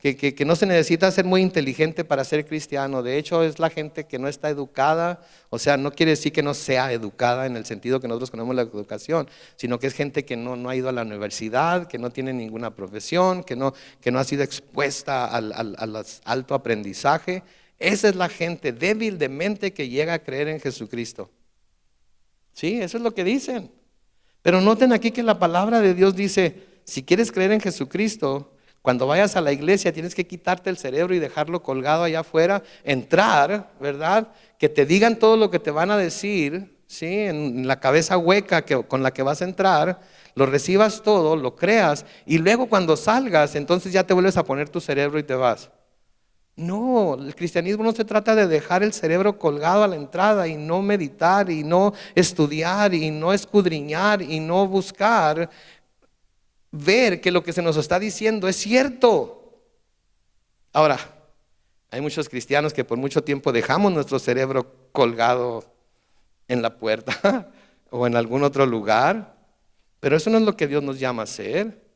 Que no se necesita ser muy inteligente para ser cristiano. De hecho, es la gente que no está educada. O sea, no quiere decir que no sea educada en el sentido que nosotros conocemos la educación, sino que es gente que no ha ido a la universidad, que no tiene ninguna profesión, que no ha sido expuesta al alto aprendizaje. Esa es la gente débil de mente que llega a creer en Jesucristo. Sí, eso es lo que dicen. Pero noten aquí que la palabra de Dios dice: si quieres creer en Jesucristo, cuando vayas a la iglesia tienes que quitarte el cerebro y dejarlo colgado allá afuera, entrar, ¿verdad? Que te digan todo lo que te van a decir, ¿sí? En la cabeza hueca con la que vas a entrar, lo recibas todo, lo creas, y luego cuando salgas, entonces ya te vuelves a poner tu cerebro y te vas. No, el cristianismo no se trata de dejar el cerebro colgado a la entrada y no meditar y no estudiar y no escudriñar y no buscar ver que lo que se nos está diciendo es cierto. Ahora, hay muchos cristianos que por mucho tiempo dejamos nuestro cerebro colgado en la puerta o en algún otro lugar, pero eso no es lo que Dios nos llama a hacer.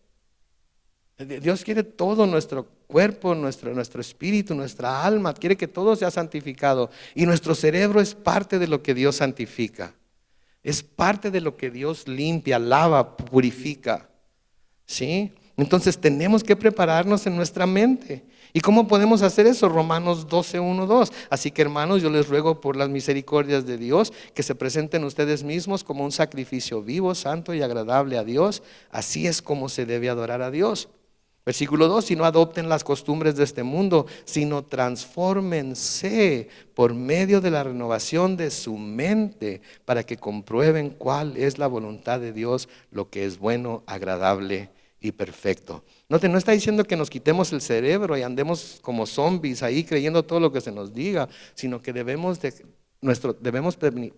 Dios quiere todo nuestro cuerpo, nuestro espíritu, nuestra alma, quiere que todo sea santificado. Y nuestro cerebro es parte de lo que Dios santifica, es parte de lo que Dios limpia, lava, purifica. ¿Sí? Entonces tenemos que prepararnos en nuestra mente. ¿Y cómo podemos hacer eso? Romanos 12, 1, 2. Así que hermanos, yo les ruego por las misericordias de Dios que se presenten ustedes mismos como un sacrificio vivo, santo y agradable a Dios. Así es como se debe adorar a Dios. Versículo 2, y no adopten las costumbres de este mundo, sino transfórmense por medio de la renovación de su mente para que comprueben cuál es la voluntad de Dios, lo que es bueno, agradable y perfecto. Noten, no está diciendo que nos quitemos el cerebro y andemos como zombies ahí creyendo todo lo que se nos diga, sino que debemos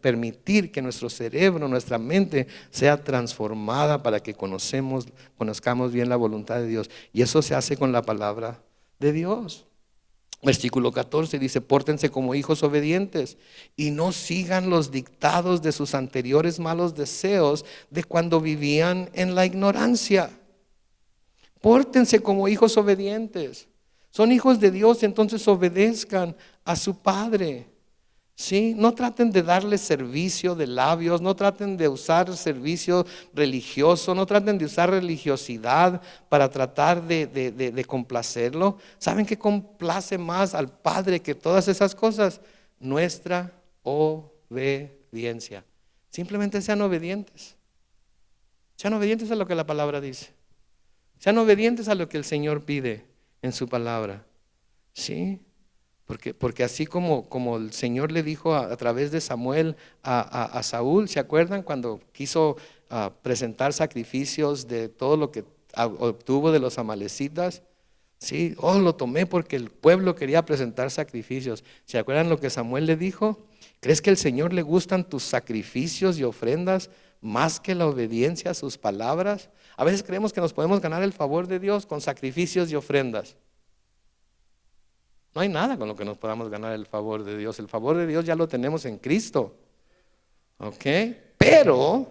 permitir que nuestro cerebro, nuestra mente sea transformada para que conozcamos bien la voluntad de Dios. Y eso se hace con la palabra de Dios. Versículo 14 dice, pórtense como hijos obedientes y no sigan los dictados de sus anteriores malos deseos de cuando vivían en la ignorancia. Pórtense como hijos obedientes. Son hijos de Dios, entonces obedezcan a su Padre. ¿Sí? No traten de darle servicio de labios, no traten de usar servicio religioso, no traten de usar religiosidad para tratar de complacerlo. ¿Saben qué complace más al Padre que todas esas cosas? Nuestra obediencia. Simplemente sean obedientes. Sean obedientes a lo que la palabra dice. Sean obedientes a lo que el Señor pide en su palabra. ¿Sí? Porque así como el Señor le dijo a través de Samuel a Saúl, ¿se acuerdan? Cuando quiso presentar sacrificios de todo lo que obtuvo de los amalecitas. Sí, lo tomé porque el pueblo quería presentar sacrificios. ¿Se acuerdan lo que Samuel le dijo? ¿Crees que al Señor le gustan tus sacrificios y ofrendas más que la obediencia a sus palabras? A veces creemos que nos podemos ganar el favor de Dios con sacrificios y ofrendas. No hay nada con lo que nos podamos ganar el favor de Dios. El favor de Dios ya lo tenemos en Cristo. ¿Ok? Pero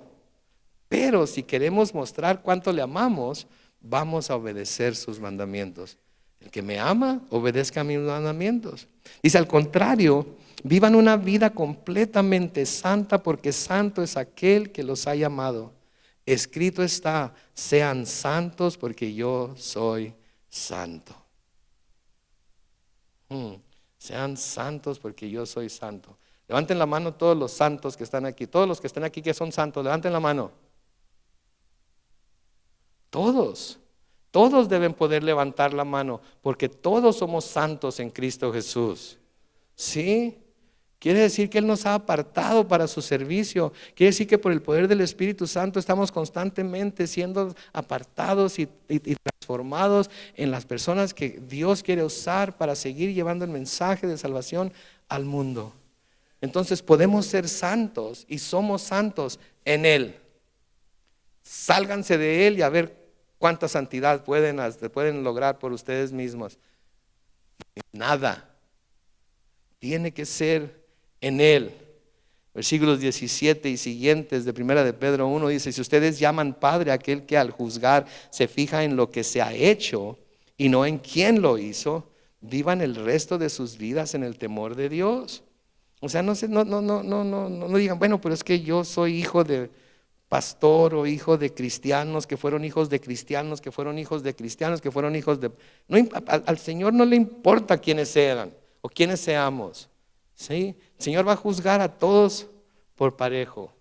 si queremos mostrar cuánto le amamos, vamos a obedecer sus mandamientos. El que me ama, obedezca a mis mandamientos. Dice, al contrario, vivan una vida completamente santa, porque santo es aquel que los ha llamado. Escrito está, sean santos porque yo soy santo. Sean santos porque yo soy santo. Levanten la mano todos los santos que están aquí. Todos los que están aquí que son santos, levanten la mano. Todos deben poder levantar la mano, porque todos somos santos en Cristo Jesús. ¿Sí? Quiere decir que Él nos ha apartado para su servicio. Quiere decir que por el poder del Espíritu Santo estamos constantemente siendo apartados y transformados en las personas que Dios quiere usar para seguir llevando el mensaje de salvación al mundo. Entonces podemos ser santos y somos santos en Él. Sálganse de Él y a ver cuánta santidad pueden lograr por ustedes mismos. Nada. Tiene que ser en Él. Versículos 17 y siguientes de 1 de Pedro 1 dice, si ustedes llaman Padre a aquel que al juzgar se fija en lo que se ha hecho y no en quién lo hizo, vivan el resto de sus vidas en el temor de Dios. O sea, no digan, bueno, pero es que yo soy hijo de pastor o hijo de cristianos que fueron hijos de cristianos, que fueron hijos de cristianos, que fueron hijos de... al Señor no le importa quiénes sean o quiénes seamos. ¿Sí? El Señor va a juzgar a todos por parejo.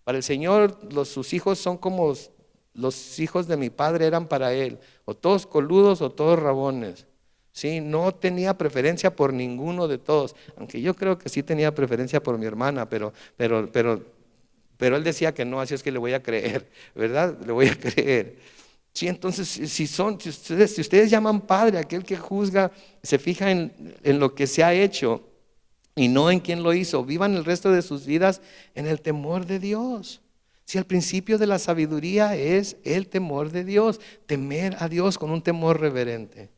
Para el Señor sus hijos son como los hijos de mi padre eran para Él, o todos coludos o todos rabones. ¿Sí? No tenía preferencia por ninguno de todos, aunque yo creo que sí tenía preferencia por mi hermana, pero pero él decía que no, así es que le voy a creer, ¿verdad? Le voy a creer. Sí, entonces si ustedes llaman padre a aquel que juzga, se fija en lo que se ha hecho y no en quién lo hizo, vivan el resto de sus vidas en el temor de Dios. Si el principio de la sabiduría es el temor de Dios, temer a Dios con un temor reverente.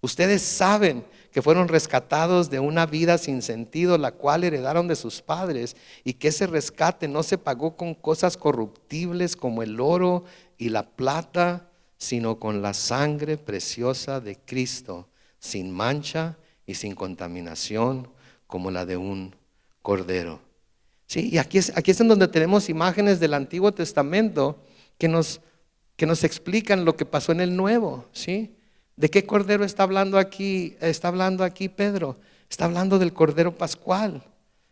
Ustedes saben que fueron rescatados de una vida sin sentido, la cual heredaron de sus padres, y que ese rescate no se pagó con cosas corruptibles como el oro y la plata, sino con la sangre preciosa de Cristo, sin mancha y sin contaminación, como la de un cordero. Sí, y aquí es en donde tenemos imágenes del Antiguo Testamento que nos explican lo que pasó en el Nuevo, ¿sí? ¿De qué cordero está hablando aquí? Está hablando aquí Pedro. Está hablando del cordero pascual,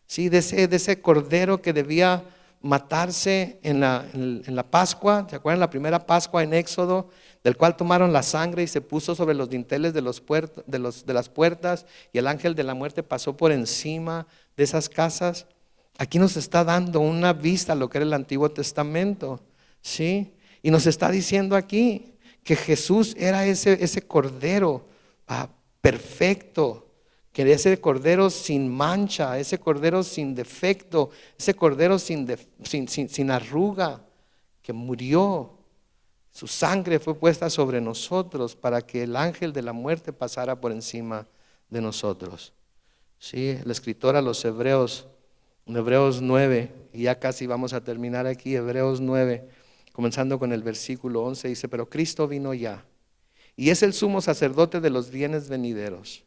¿sí? De ese cordero que debía matarse en la Pascua. ¿Se acuerdan la primera Pascua en Éxodo? Del cual tomaron la sangre y se puso sobre los dinteles de las puertas, y el ángel de la muerte pasó por encima de esas casas. Aquí nos está dando una vista a lo que era el Antiguo Testamento, ¿sí? Y nos está diciendo aquí que Jesús era ese cordero perfecto, que era ese cordero sin mancha, ese cordero sin defecto, ese cordero sin arruga, que murió. Su sangre fue puesta sobre nosotros para que el ángel de la muerte pasara por encima de nosotros. Sí, el escritor a los Hebreos, en Hebreos 9, y ya casi vamos a terminar aquí, Hebreos 9, comenzando con el versículo 11, dice: pero Cristo vino ya, y es el sumo sacerdote de los bienes venideros,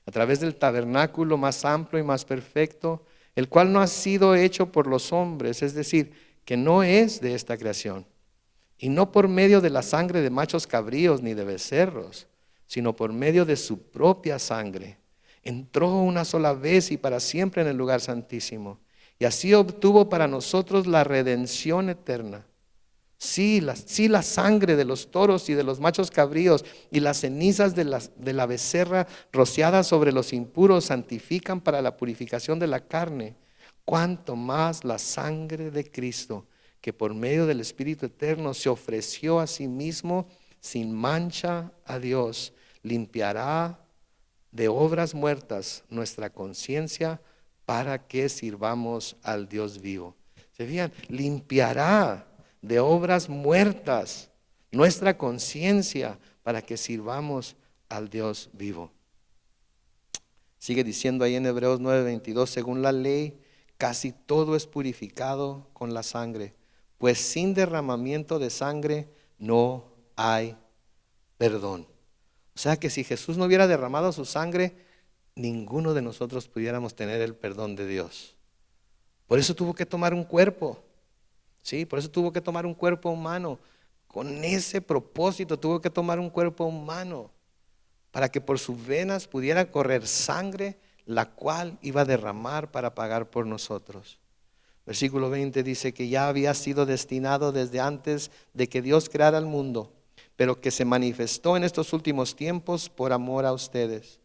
a través del tabernáculo más amplio y más perfecto, el cual no ha sido hecho por los hombres, es decir, que no es de esta creación, y no por medio de la sangre de machos cabríos ni de becerros, sino por medio de su propia sangre. Entró una sola vez y para siempre en el lugar santísimo, y así obtuvo para nosotros la redención eterna. Sí, la sangre de los toros y de los machos cabríos y las cenizas de la becerra rociadas sobre los impuros santifican para la purificación de la carne. Cuanto más la sangre de Cristo, que por medio del Espíritu eterno se ofreció a sí mismo sin mancha a Dios, limpiará de obras muertas nuestra conciencia para que sirvamos al Dios vivo. ¿Se fijan? Limpiará de obras muertas nuestra conciencia para que sirvamos al Dios vivo. Sigue diciendo ahí en Hebreos 9:22, según la ley, casi todo es purificado con la sangre, pues sin derramamiento de sangre no hay perdón. O sea que si Jesús no hubiera derramado su sangre, ninguno de nosotros pudiéramos tener el perdón de Dios. Por eso tuvo que tomar un cuerpo, ¿sí? Por eso tuvo que tomar un cuerpo humano. Con ese propósito tuvo que tomar un cuerpo humano, para que por sus venas pudiera correr sangre, la cual iba a derramar para pagar por nosotros. Versículo 20 dice que ya había sido destinado desde antes de que Dios creara el mundo, pero que se manifestó en estos últimos tiempos por amor a ustedes.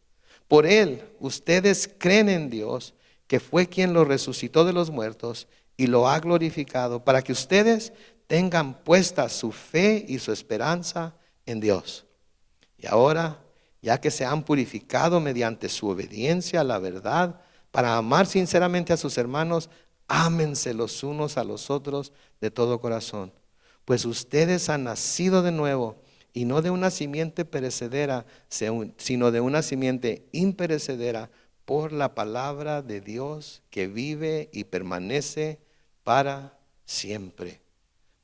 Por él, ustedes creen en Dios, que fue quien lo resucitó de los muertos y lo ha glorificado, para que ustedes tengan puesta su fe y su esperanza en Dios. Y ahora, ya que se han purificado mediante su obediencia a la verdad, para amar sinceramente a sus hermanos, ámense los unos a los otros de todo corazón, pues ustedes han nacido de nuevo, y no de una simiente perecedera, sino de una simiente imperecedera, por la palabra de Dios que vive y permanece para siempre.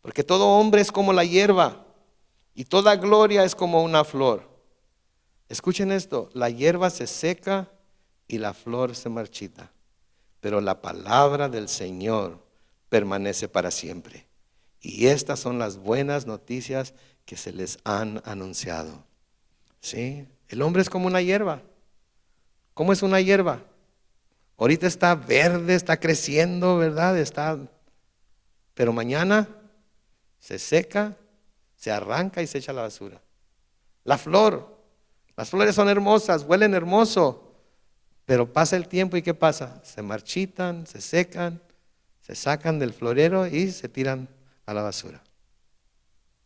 Porque todo hombre es como la hierba, y toda gloria es como una flor. Escuchen esto: la hierba se seca y la flor se marchita, pero la palabra del Señor permanece para siempre. Y estas son las buenas noticias que se les han anunciado. ¿Sí? El hombre es como una hierba. ¿Cómo es una hierba? Ahorita está verde, está creciendo, ¿verdad? Pero mañana se seca, se arranca y se echa a la basura. La flor, las flores son hermosas, huelen hermoso, pero pasa el tiempo y ¿qué pasa? Se marchitan, se secan, Se sacan del florero y se tiran a la basura.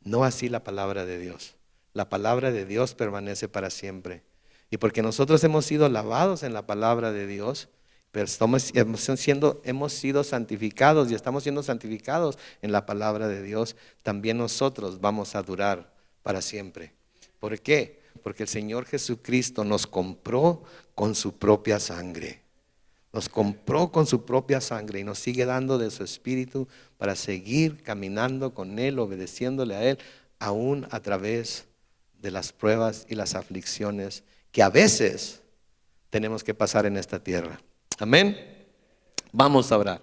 No así la palabra de Dios. La palabra de Dios permanece para siempre. Y porque nosotros hemos sido lavados en la palabra de Dios, pero hemos sido santificados y estamos siendo santificados en la palabra de Dios, también nosotros vamos a durar para siempre. ¿Por qué? Porque el Señor Jesucristo nos compró con su propia sangre. Nos compró con su propia sangre y nos sigue dando de su espíritu para seguir caminando con Él, obedeciéndole a Él, aún a través de las pruebas y las aflicciones que a veces tenemos que pasar en esta tierra. Amén. Vamos a orar.